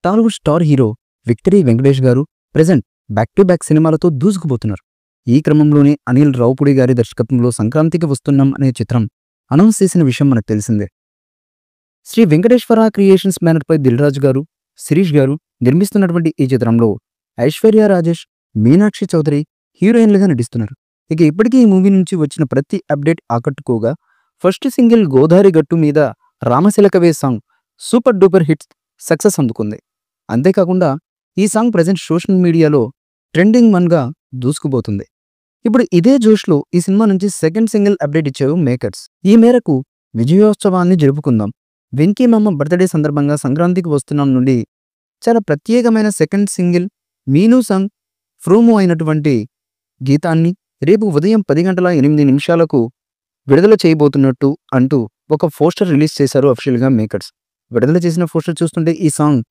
Tollywood star hero victory Venkatesh గారు present back to back సినిమాలతో దూసుకుపోతున్నారు. ఈ క్రమంలోనే అనిల్ రావుపూడి గారి దర్శకత్వంలో సంక్రాంతికి వస్తున్నాం అనే చిత్రం అనౌన్స్ చేసిన విషయం మనకు తెలిసిందే. శ్రీ వెంకటేశ్వర క్రియేషన్స్ బ్యానర్పై దిల్ రాజు గారు, శిరీష్ గారు నిర్మిస్తున్నటువంటి ఈ చిత్రంలో ఐశ్వర్య రాజేష్, మీనాక్షి చౌదరి హీరోయిన్లుగా నటిస్తున్నారు. ఇక ఇప్పటికీ ఈ మూవీ నుంచి వచ్చిన ప్రతి అప్డేట్ ఆకట్టుకోగా first single Godari Gattu Meeda Ramasilakave song super duper hits success అందుకుంది. అంతేకాకుండా ఈ సాంగ్ ప్రజెంట్ సోషల్ మీడియాలో ట్రెండింగ్ వన్గా దూసుకుపోతుంది. ఇప్పుడు ఇదే జోష్లో ఈ సినిమా నుంచి సెకండ్ సింగిల్ అప్డేట్ ఇచ్చారు మేకర్స్. ఈ మేరకు విజయోత్సవాన్ని జరుపుకుందాం, వెంకీ మామ బర్త్డే సందర్భంగా సంక్రాంతికి వస్తున్నాం నుండి చాలా ప్రత్యేకమైన second single Minoo song promo అయినటువంటి గీతాన్ని రేపు ఉదయం 10:08 విడుదల చేయబోతున్నట్టు అంటూ ఒక పోస్టర్ రిలీజ్ చేశారు అఫీషియల్గా మేకర్స్. విడుదల చేసిన పోస్టర్ చూస్తుంటే ఈ సాంగ్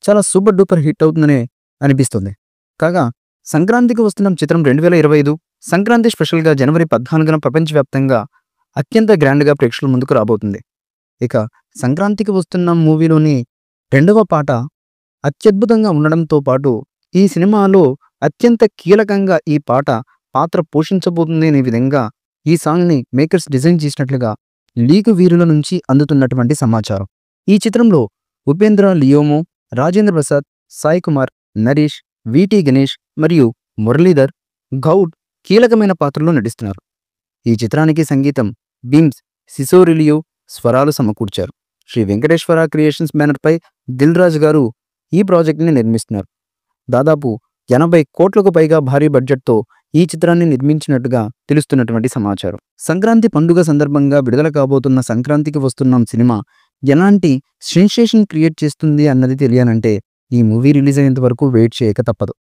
చాలా సూపర్ డూపర్ హిట్ అవుతుందనే అనిపిస్తుంది. కాగా సంక్రాంతికి వస్తున్న చిత్రం 2025 సంక్రాంతి స్పెషల్గా జనవరి 14న ప్రపంచవ్యాప్తంగా అత్యంత గ్రాండ్గా ప్రేక్షకుల ముందుకు రాబోతుంది. ఇక సంక్రాంతికి వస్తున్న మూవీలోని రెండవ పాట అత్యద్భుతంగా ఉండడంతో పాటు ఈ సినిమాలో అత్యంత కీలకంగా ఈ పాత్ర పోషించబోతుంది అనే విధంగా ఈ సాంగ్ని మేకర్స్ డిజైన్ చేసినట్లుగా లీగు వీరుల నుంచి అందుతున్నటువంటి సమాచారం. ఈ చిత్రంలో ఉపేంద్ర లియోమో, రాజేంద్ర ప్రసాద్, సాయి కుమార్, నరేష్, విటి గణేష్ మరియు మురళీధర్ గౌడ్ కీలకమైన పాత్రలో నటిస్తున్నారు. ఈ చిత్రానికి సంగీతం బీమ్స్ సిసోరిలియో స్వరాలు సమకూర్చారు. శ్రీ వెంకటేశ్వర క్రియేషన్స్ బ్యానర్పై దిల్ రాజు గారు ఈ ప్రాజెక్ట్ని నిర్మిస్తున్నారు. దాదాపు 80 కోట్లకు పైగా భారీ బడ్జెట్తో ఈ చిత్రాన్ని నిర్మించినట్టుగా తెలుస్తున్నటువంటి సమాచారం. సంక్రాంతి పండుగ సందర్భంగా విడుదల కాబోతున్న సంక్రాంతికి వస్తున్నాం సినిమా ఎలాంటి సెన్సేషన్ క్రియేట్ చేస్తుంది అన్నది తెలియాలంటే ఈ మూవీ రిలీజ్ అయ్యేంత వరకు వెయిట్ చేయక తప్పదు.